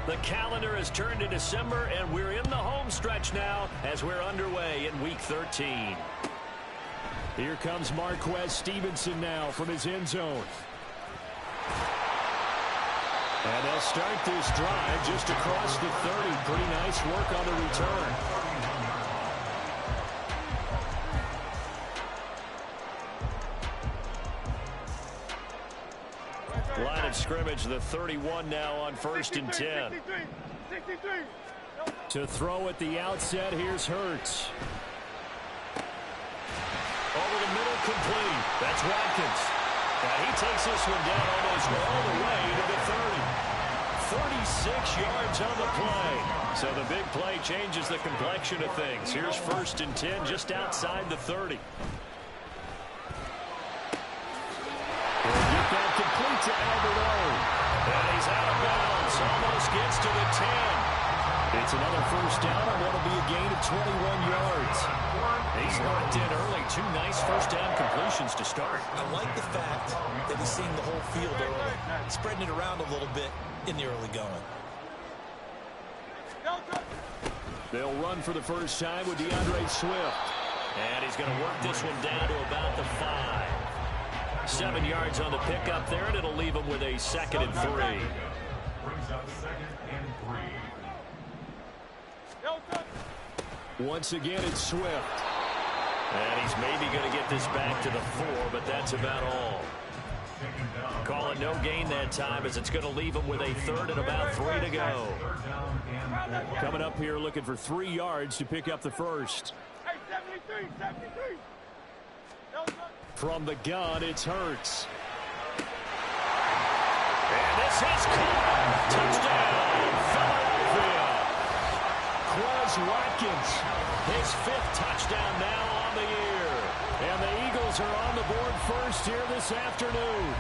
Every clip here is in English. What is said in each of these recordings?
The calendar has turned to December, and we're in the home stretch now as we're underway in Week 13. Here comes Marquez Stevenson now from his end zone. And they'll start this drive just across the 30. Pretty nice work on the return. Line of scrimmage, the 31 now on 1st and 10. 63. To throw at the outset, here's Hurts. Over the middle, complete. That's Watkins. Now he takes this one down almost all the way to the 30. 36 yards on the play. So the big play changes the complexion of things. Here's 1st and 10 just outside the 30. Complete to Albert. And he's out of bounds. Almost gets to the 10. It's another 1st down and what'll be a gain of 21 yards. He's locked in early. 2 nice 1st down completions to start. I like the fact that he's seeing the whole field early, spreading it around a little bit in the early going. They'll run for the first time with DeAndre Swift. And he's going to work this one down to about the 5. 7 yards on the pickup there, and it'll leave him with a 2nd and 3. Brings up 2nd and 3. Once again, it's Swift. And he's maybe going to get this back to the 4, but that's about all. Call it no gain that time, as it's going to leave him with a 3rd and about 3 to go. Coming up here looking for 3 yards to pick up the first. Hey, 73. From the gun, it's Hurts. And this is caught. Touchdown, Philadelphia. Quez Watkins, his 5th touchdown now on the year. And the Eagles are on the board first here this afternoon.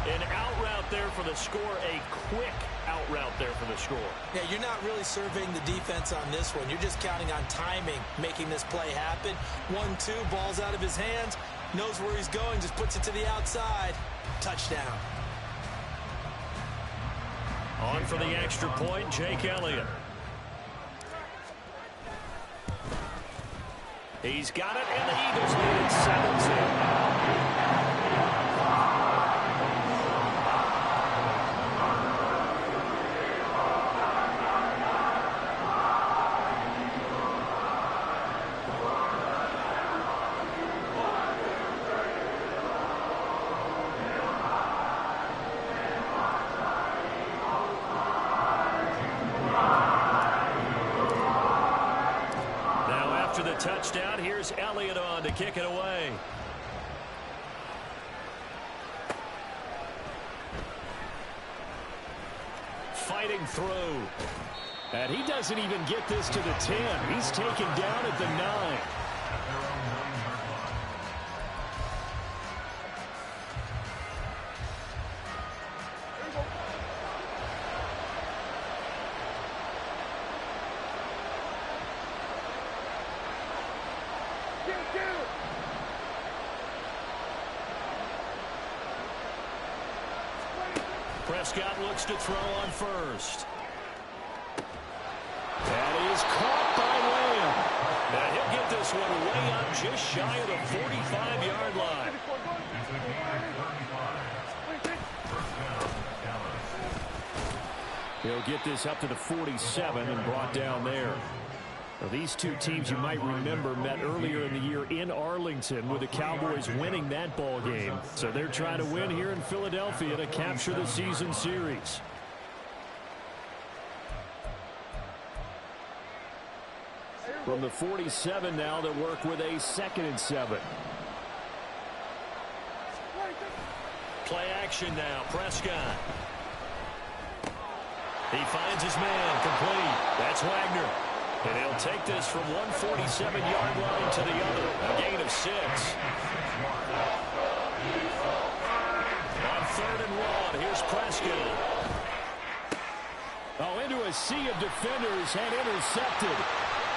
An out route there for the score, a quick out route there for the score. Yeah, you're not really surveying the defense on this one. You're just counting on timing, making this play happen. 1-2, ball's out of his hands, knows where he's going, just puts it to the outside. Touchdown. On for the extra point, Jake Elliott. He's got it, and the Eagles lead it 17. Touchdown. Here's Elliott on to kick it away. Fighting through. And he doesn't even get this to the 10. He's taken down at the 9. Prescott looks to throw on first. That is caught by Lamb. And he'll get this one way up just shy of the 45-yard line. He'll get this up to the 47 and brought down there. Now, these two teams, you might remember, met earlier in the year in Arlington with the Cowboys winning that ball game. So they're trying to win here in Philadelphia to capture the season series. From the 47 now, they work with a 2nd and 7. Play action now, Prescott. He finds his man, complete. That's Wagner. And he'll take this from 147-yard line to the other. A gain of 6. On 3rd and 1, here's Prescott. Oh, into a sea of defenders and intercepted.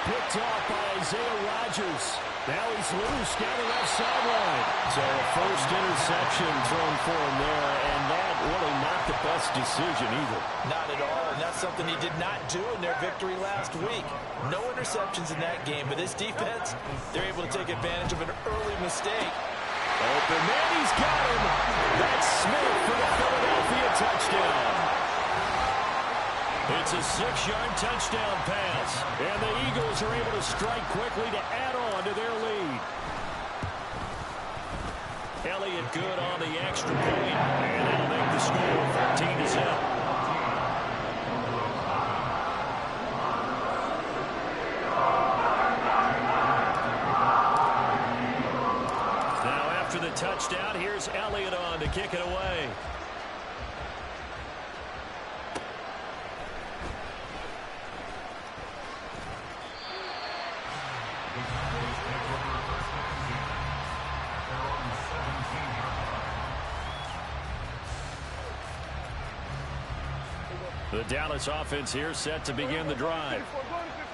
Picked off by Isaiah Rodgers. Now he's loose down the left sideline. So a first interception thrown for him there, and that really not the best decision either. Not at all, and that's something he did not do in their victory last week. No interceptions in that game, but this defense, they're able to take advantage of an early mistake. Open man, he's got him. That's Smith for the Philadelphia touchdown. It's a 6-yard touchdown pass, and the Eagles are able to strike quickly to add on to their lead. Elliott good on the extra point, and that'll make the score 13-7. Now after the touchdown, here's Elliott on to kick it away. The Dallas offense here set to begin the drive.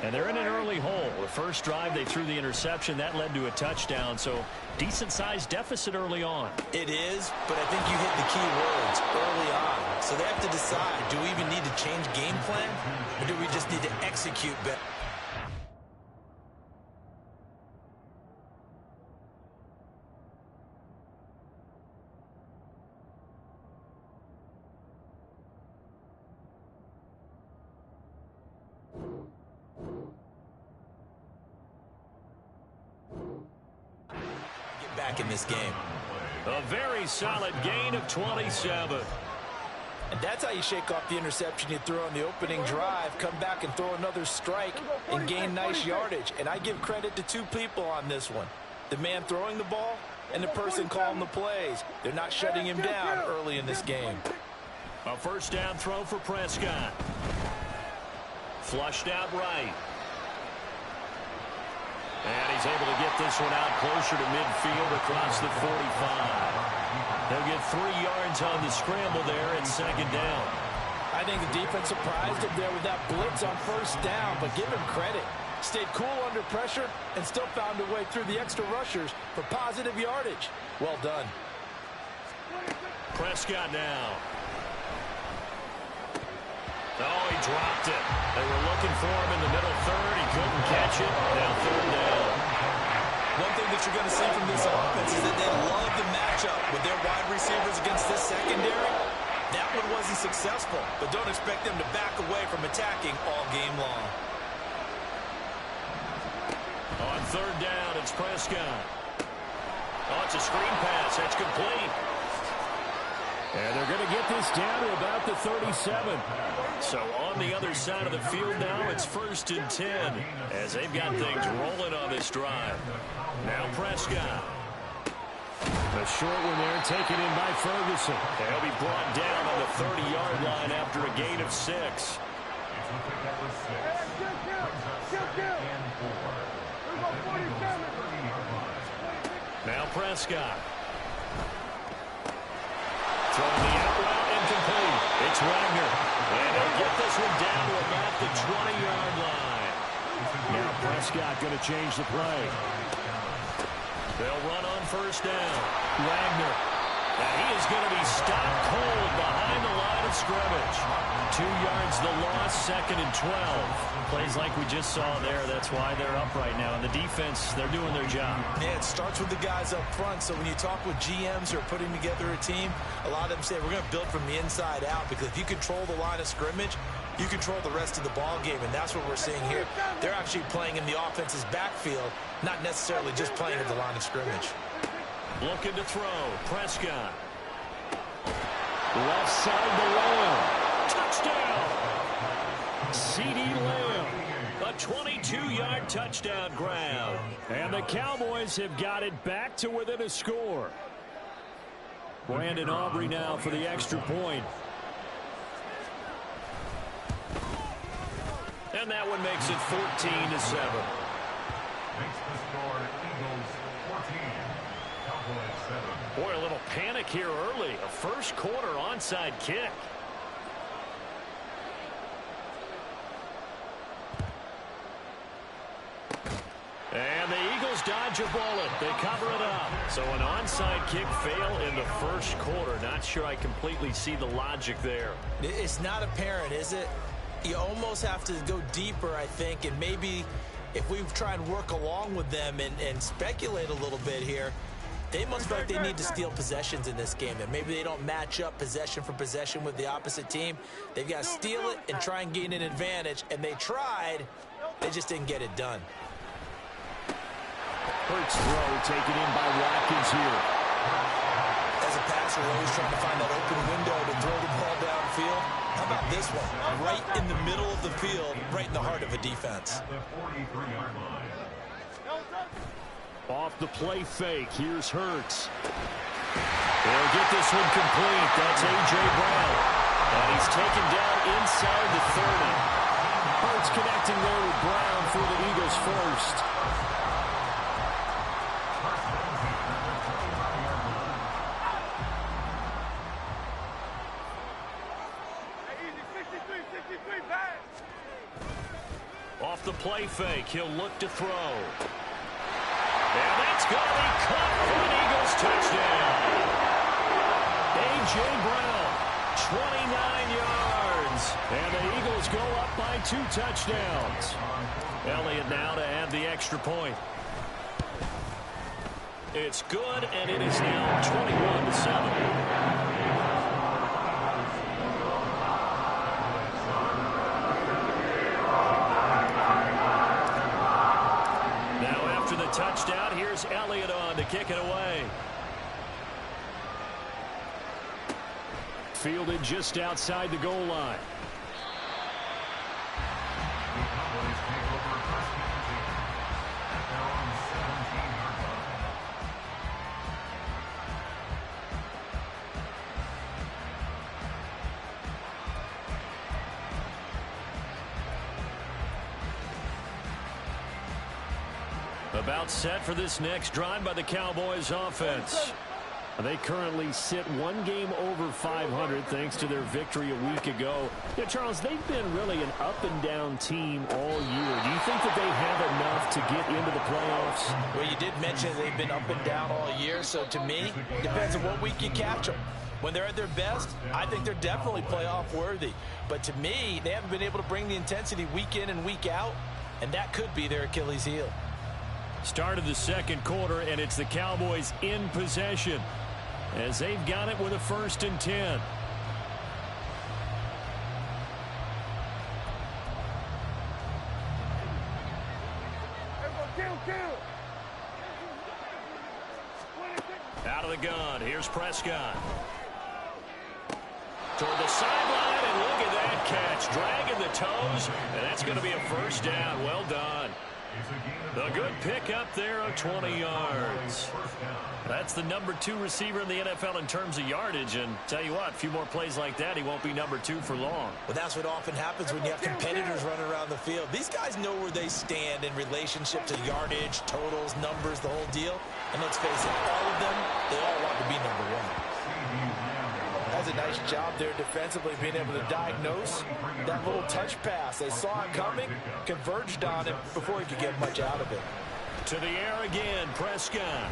And they're in an early hole. The first drive, they threw the interception. That led to a touchdown. So decent-sized deficit early on. It is, but I think you hit the key words early on. So they have to decide, do we even need to change game plan? Or do we just need to execute better? Back in this game. A very solid gain of 27. And that's how you shake off the interception you threw on the opening drive, come back and throw another strike and gain nice yardage. And I give credit to two people on this one. The man throwing the ball and the person calling the plays. They're not shutting him down early in this game. A first down throw for Prescott. Flushed out right. And he's able to get this one out closer to midfield across the 45. They'll get 3 yards on the scramble there at second down. I think the defense surprised him there with that blitz on first down, but give him credit. Stayed cool under pressure and still found a way through the extra rushers for positive yardage. Well done. Prescott now. Oh, he dropped it. They were looking for him in the middle third. He couldn't catch it. Now third down. One thing that you're going to see from this offense is that they love the matchup with their wide receivers against this secondary. That one wasn't successful, but don't expect them to back away from attacking all game long. On third down, it's Prescott. Oh, it's a screen pass. That's complete. And they're going to get this down to about the 37. So on the other side of the field now, it's 1st and 10 as they've got things rolling on this drive. Now Prescott. A short one there taken in by Ferguson. They'll be brought down on the 30-yard line after a gain of 6. Now Prescott. Throwing the out route incomplete. It's Wagner. And he'll get this one down to about the 20-yard line. Now Prescott going to change the play. They'll run on first down. Wagner. And he is going to be stopped cold behind the line of scrimmage. 2 yards the loss, 2nd and 12. Plays like we just saw there. That's why they're up right now. And the defense, they're doing their job. Yeah, it starts with the guys up front. So when you talk with GMs who are putting together a team, a lot of them say, we're going to build from the inside out. Because if you control the line of scrimmage, you control the rest of the ball game. And that's what we're seeing here. They're actually playing in the offense's backfield, not necessarily just playing at the line of scrimmage. Looking to throw. Prescott. Left side to Lamb. Touchdown. CeeDee Lamb. A 22-yard touchdown grab. And the Cowboys have got it back to within a score. Brandon Aubrey now for the extra point. And that one makes it 14-7. Makes the score Eagles 14, Cowboys 7. Boy, a little panic here early. A first quarter onside kick. And the Eagles dodge dodge a bullet. They cover it up. So an onside kick fail in the first quarter. Not sure I completely see the logic there. It's not apparent, is it? You almost have to go deeper, I think, and maybe if we try and work along with them and speculate a little bit here, they must feel like they need to steal possessions in this game, and maybe they don't match up possession for possession with the opposite team. They've got to steal it and try and gain an advantage, and they tried. They just didn't get it done. Hurts throw taken in by Watkins here. As a passer, we're always trying to find that open window to throw the ball downfield. How about this one? Right in the middle of the field, right in the heart of a defense. At the 43-yard line. Off the play fake, here's Hurts. They'll get this one complete. That's A.J. Brown. And he's taken down inside the 30. Hurts connecting there with Brown for the Eagles first. Off the play fake, he'll look to throw. And that's going to be caught for an Eagles touchdown. A.J. Brown, 29 yards. And the Eagles go up by 2 touchdowns. Elliott now to add the extra point. It's good, and it is now 21-7. Touchdown. Here's Elliott on to kick it away. Fielded just outside the goal line. The Cowboys take over first and 10 at their own 17-yard line. About set for this next drive by the Cowboys offense. They currently sit 1 game over 500 thanks to their victory a week ago. Yeah, Charles, they've been really an up-and-down team all year. Do you think that they have enough to get into the playoffs? Well, you did mention they've been up and down all year, so to me, depends on what week you catch them. When they're at their best, I think they're definitely playoff worthy. But to me, they haven't been able to bring the intensity week in and week out, and that could be their Achilles heel. Start of the second quarter, and it's the Cowboys in possession as they've got it with a 1st and 10. Out of the gun, here's Prescott. Toward the sideline, and look at that catch. Dragging the toes, and that's going to be a 1st down. Well done. A good pickup there of 20 yards. That's the number 2 receiver in the NFL in terms of yardage. And tell you what, a few more plays like that, he won't be number 2 for long. Well, that's what often happens when you have competitors running around the field. These guys know where they stand in relationship to yardage, totals, numbers, the whole deal. And let's face it, all of them, they all want to be number 1. That's a nice job there defensively, being able to diagnose that little touch pass. They saw it coming, converged on it before he could get much out of it. To the air again, Prescott.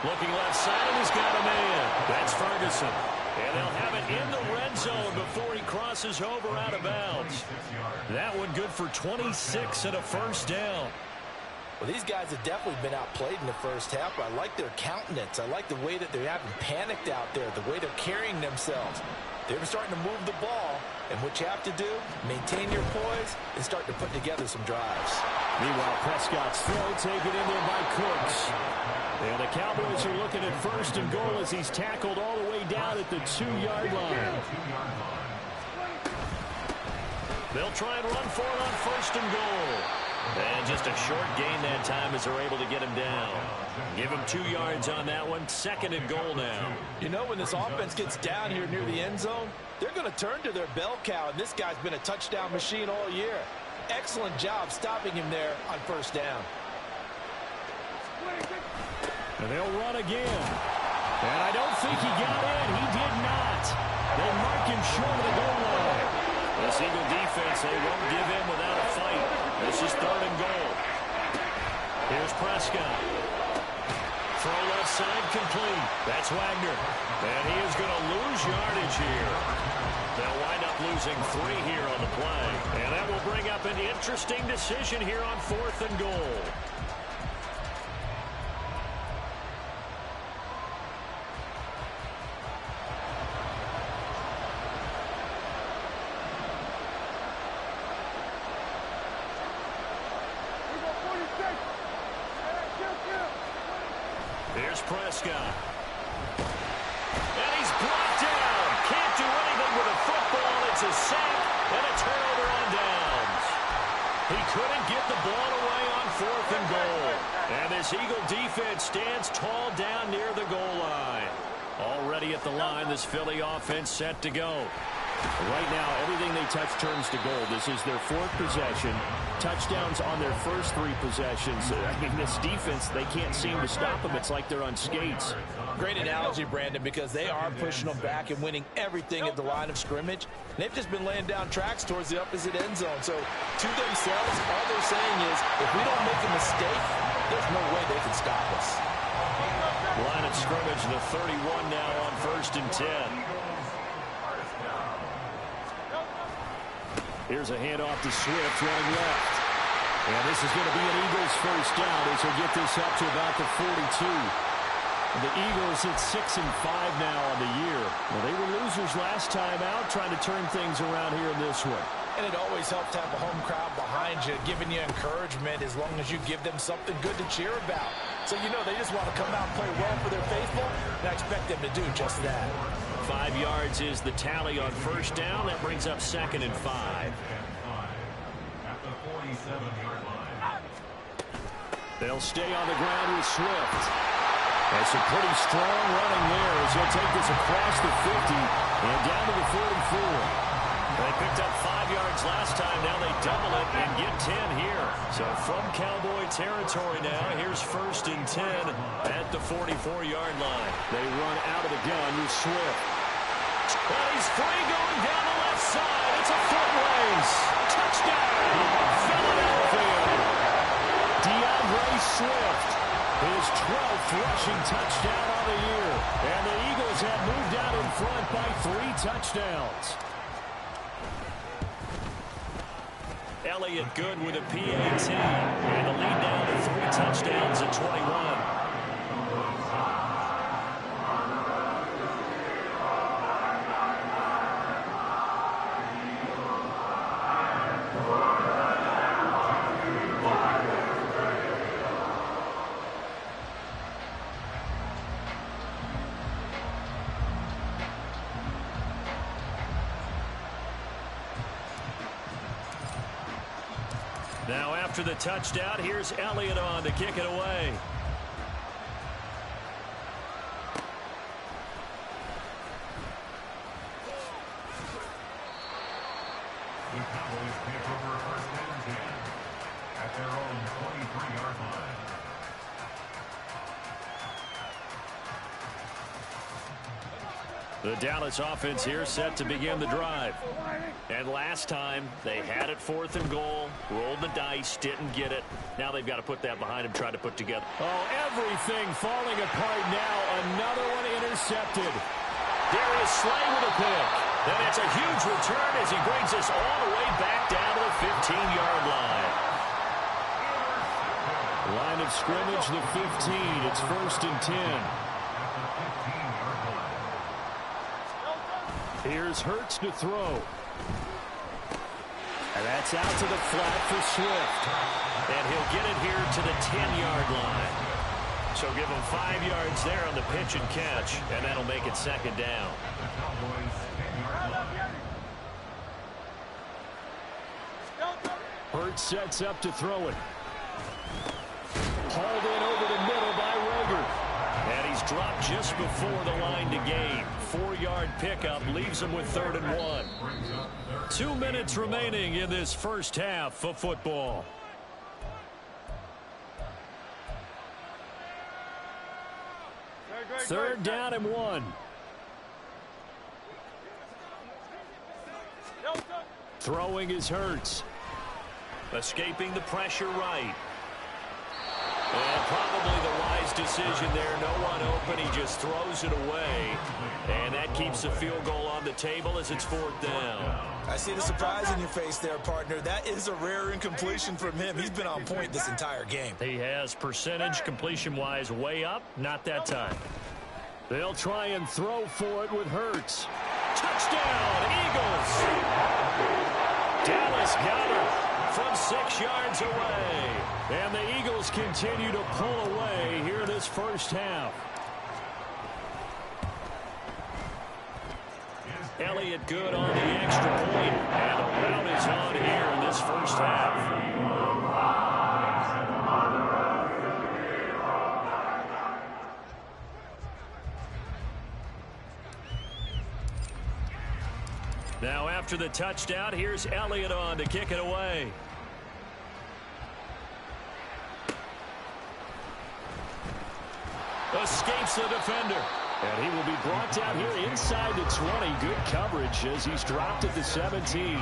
Looking left side, and he's got a man. That's Ferguson. And they'll have it in the red zone before he crosses over out of bounds. That one good for 26 and a 1st down. Well, these guys have definitely been outplayed in the first half, but I like their countenance. I like the way that they haven't panicked out there, the way they're carrying themselves. They're starting to move the ball, and what you have to do, maintain your poise and start to put together some drives. Meanwhile, Prescott's throw taken in there by Cooks. And the Cowboys are looking at 1st and goal as he's tackled all the way down at the 2-yard line. They'll try and run for it on 1st and goal. And just a short gain that time as they're able to get him down. Give him 2 yards on that one. 2nd and goal now. You know, when this offense gets down here near the end zone, they're going to turn to their bell cow, and this guy's been a touchdown machine all year. Excellent job stopping him there on 1st down. And they'll run again. And I don't think he got in. He did not. They mark him short of the goal line. This Eagle defense, they won't give in without a fight. This is 3rd and goal. Here's Prescott. Throw left side complete. That's Wagner. And he is going to lose yardage here. They'll wind up losing 3 here on the play. And that will bring up an interesting decision here on 4th and goal. Here's Prescott. And he's blocked down. Can't do anything with a football. It's a sack and a turnover on downs. He couldn't get the ball away on 4th and goal. And this Eagle defense stands tall down near the goal line. Already at the line, this Philly offense set to go. Right now, everything they touch turns to gold. This is their 4th possession. Touchdowns on their first 3 possessions. I mean, this defense, they can't seem to stop them. It's like they're on skates. Great analogy, Brandon, because they are pushing them back and winning everything at the line of scrimmage. They've just been laying down tracks towards the opposite end zone. So, to themselves, all they're saying is, if we don't make a mistake, there's no way they can stop us. Line of scrimmage, the 31 now on 1st and 10. Here's a handoff to Swift running left. And this is going to be an Eagles first down as he'll get this up to about the 42. The Eagles at 6-5 now on the year. Well, they were losers last time out, trying to turn things around here in this one. And it always helps to have a home crowd behind you, giving you encouragement as long as you give them something good to cheer about. So, you know, they just want to come out and play well for their faithful, and I expect them to do just that. 5 yards is the tally on first down. That brings up 2nd and 5. At the 47-yard line. They'll stay on the ground with Swift. That's some pretty strong running there as he'll take this across the 50 and down to the 44. They picked up 5 yards last time. Now they double it and get 10 here. So from Cowboy territory now, here's 1st and 10 at the 44-yard line. They run out of the gun with Swift. And he's free going down the left side. It's a foot race. Touchdown, Philadelphia. DeAndre Swift, his 12th rushing touchdown on the year. And the Eagles have moved out in front by 3 touchdowns. Elliott good with a PAT. And the lead down to 3 touchdowns at 21. Now after the touchdown, here's Elliott on to kick it away. The Cowboys take over 1st and 10 at their own 23-yard line. The Dallas offense here set to begin the drive. And last time, they had it 4th and goal, rolled the dice, didn't get it. Now they've got to put that behind them, try to put together. Oh, everything falling apart now. Another one intercepted. Darius Slay with a pick. Then it's a huge return as he brings us all the way back down to the 15-yard line. Line of scrimmage, the 15. It's 1st and 10. Here's Hurts to throw. And that's out to the flat for Swift. And he'll get it here to the 10-yard line. So give him 5 yards there on the pitch and catch, and that'll make it 2nd down. Hurts sets up to throw it. Hauled in over the middle by Rager. And he's dropped just before the line to gain. 4-yard pickup leaves him with 3rd and 1. 2 minutes remaining in this first half of football. Third down and 1. Throwing is Hurts. Escaping the pressure right. Wise decision there. No one open. He just throws it away. And that keeps the field goal on the table as it's 4th down. I see the surprise in your face there, partner. That is a rare incompletion from him. He's been on point this entire game. He has percentage completion-wise way up. Not that time. They'll try and throw for it with Hurts. Touchdown, Eagles! Dallas got it from 6 yards away. And the Eagles continue to pull away here this first half. Elliott good on the extra point, and a rout is on here in this first half. Now after the touchdown, here's Elliott on to kick it away. Escapes the defender. And he will be brought down here inside the 20. Good coverage as he's dropped at the 17.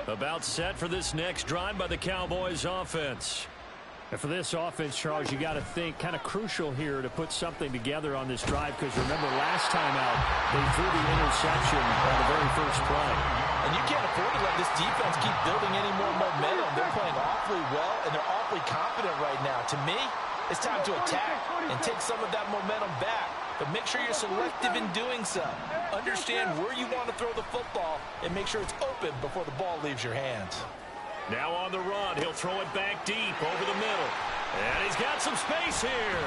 About set for this next drive by the Cowboys offense. And for this offense, Charles, you got to think kind of crucial here to put something together on this drive, because remember last time out they threw the interception on the very first play. And you can't afford to let this defense keep building any more momentum. They're playing awfully well, and they're awfully confident right now. To me, it's time to attack and take some of that momentum back. But make sure you're selective in doing so. Understand where you want to throw the football and make sure it's open before the ball leaves your hands. Now on the run, he'll throw it back deep over the middle. And he's got some space here.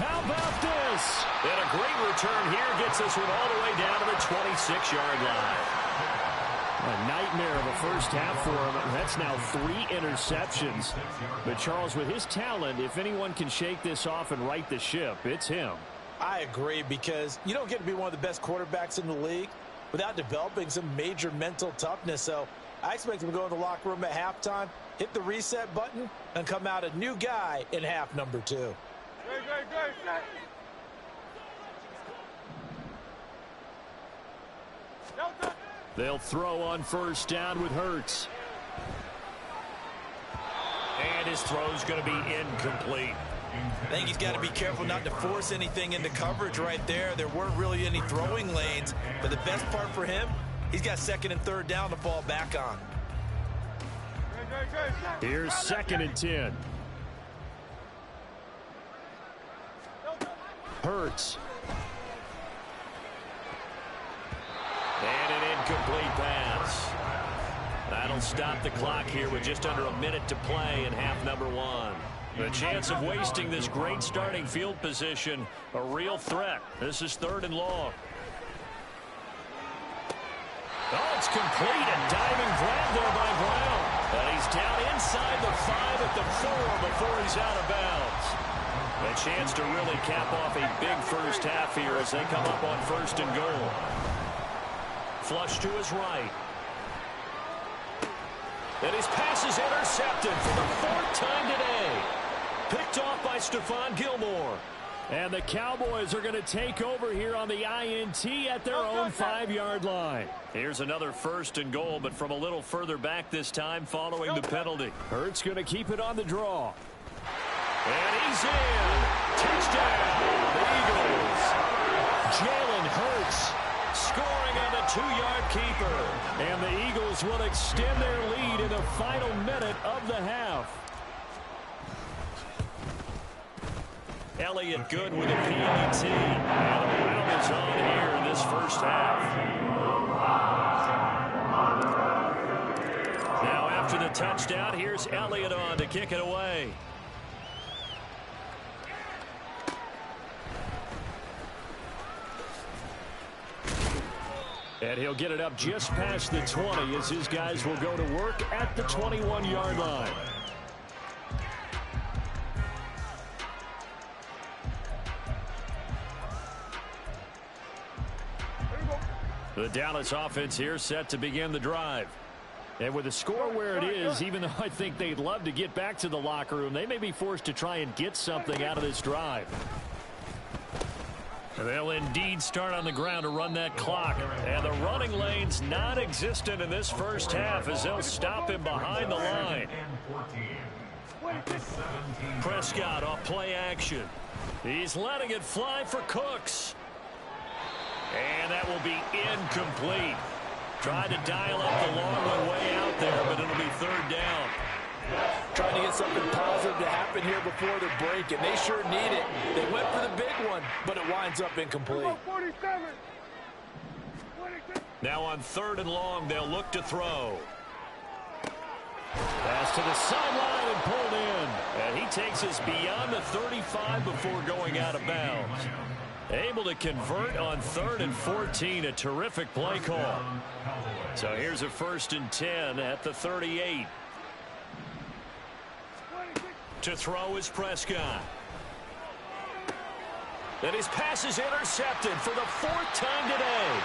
How about this? And a great return here gets this one all the way down to the 26-yard line. A nightmare of a first half for him. That's now 3 interceptions. But Charles, with his talent, if anyone can shake this off and right the ship, it's him. I agree, because you don't get to be one of the best quarterbacks in the league without developing some major mental toughness. So I expect him to go in the locker room at halftime, hit the reset button, and come out a new guy in half number 2. Good, set. Delta. They'll throw on first down with Hurts. And his throw's going to be incomplete. I think he's got to be careful not to force anything into coverage right there. There weren't really any throwing lanes, but the best part for him, he's got 2nd and 3rd down to fall back on. Good. Here's 2nd and 10. Hurts. And an incomplete pass. That'll stop the clock here with just under a minute to play in half number 1. The chance of wasting this great starting field position, a real threat. This is 3rd and long. Oh, it's complete. A diving grab there by Brown. And he's down inside the 5 at the 4 before he's out of bounds. A chance to really cap off a big first half here as they come up on 1st and goal. Flush to his right. And his pass is intercepted for the 4th time today. Picked off by Stephon Gilmore. And the Cowboys are going to take over here on the INT at their own 5-yard line. Here's another 1st and goal, but from a little further back this time following the penalty. Hurts going to keep it on the draw. And he's in. Touchdown, the Eagles. Jalen Hurts scoring on the 2-yard keeper. And the Eagles will extend their lead in the final minute of the half. Elliott good with a PAT. And the round is on here in this first half. Now after the touchdown, here's Elliott on to kick it away. And he'll get it up just past the 20 as his guys will go to work at the 21-yard line. The Dallas offense here set to begin the drive. And with the score where it is, even though I think they'd love to get back to the locker room, they may be forced to try and get something out of this drive. They'll indeed start on the ground to run that clock. And the running lane's non-existent in this first half as they'll stop him behind the line. Prescott off play action. He's letting it fly for Cooks. And that will be incomplete. Tried to dial up the long one way out there, but it'll be third down. Trying to get something positive to happen here before the break, and they sure need it. They went for the big one, but it winds up incomplete. Now on third and long, they'll look to throw. Pass to the sideline and pulled in. And he takes us beyond the 35 before going out of bounds. Able to convert on 3rd and 14. A terrific play call. So here's a 1st and 10 at the 38. To throw is Prescott. And his pass is intercepted for the 4th time today.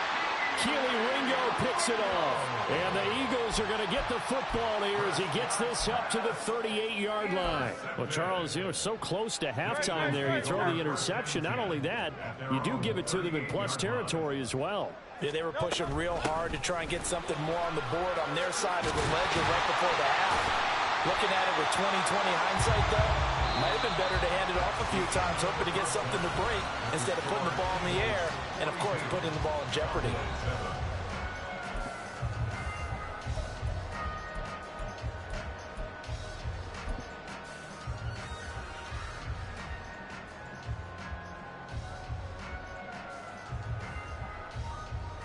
Keely Ringo picks it off. And the Eagles are going to get the football here as he gets this up to the 38-yard line. Well, Charles, you know, so close to halftime there. You throw the interception. Not only that, you do give it to them in plus territory as well. Yeah, they were pushing real hard to try and get something more on the board on their side of the ledger right before the half. Looking at it with 20/20 hindsight, though, might have been better to hand it off a few times, hoping to get something to break instead of putting the ball in the air and, of course, putting the ball in jeopardy.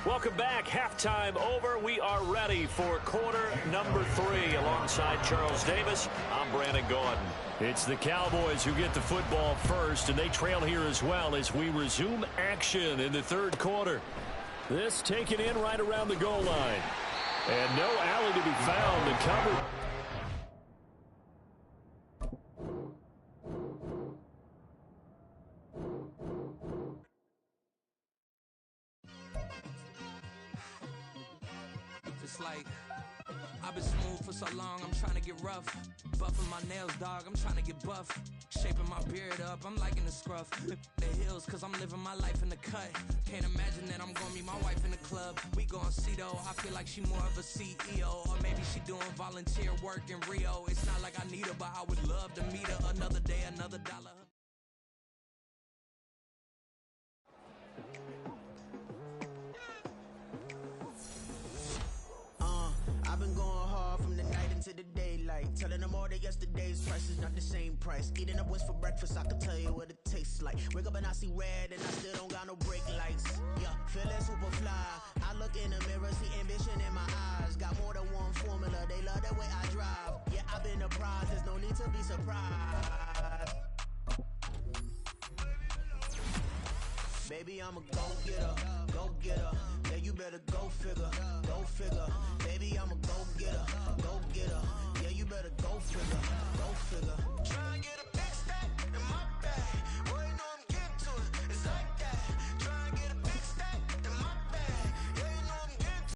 Welcome back. Halftime over. We are ready for quarter number 3. Alongside Charles Davis, I'm Brandon Gordon. It's the Cowboys who get the football first, and they trail here as well as we resume action in the 3rd quarter. This taken in right around the goal line. And no alley to be found. The cover. Like, I've been smooth for so long, I'm trying to get rough. Buffing my nails, dog, I'm trying to get buff. Shaping my beard up, I'm liking the scruff. The hills, cause I'm living my life in the cut. Can't imagine that I'm gonna meet my wife in the club. We gon' see though, I feel like she more of a CEO. Or maybe she doing volunteer work in Rio. It's not like I need her, but I would love to meet her. Another day, another dollar. I've been going hard from the night into the daylight. Telling them all that yesterday's price is not the same price. Eating up wings for breakfast, I can tell you what it tastes like. Wake up and I see red and I still don't got no brake lights. Yeah, feeling super fly. I look in the mirror, see ambition in my eyes. Got more than one formula, they love the way I drive. Yeah, I've been a prize, there's no need to be surprised. Baby, I'm a go-getter, go-getter.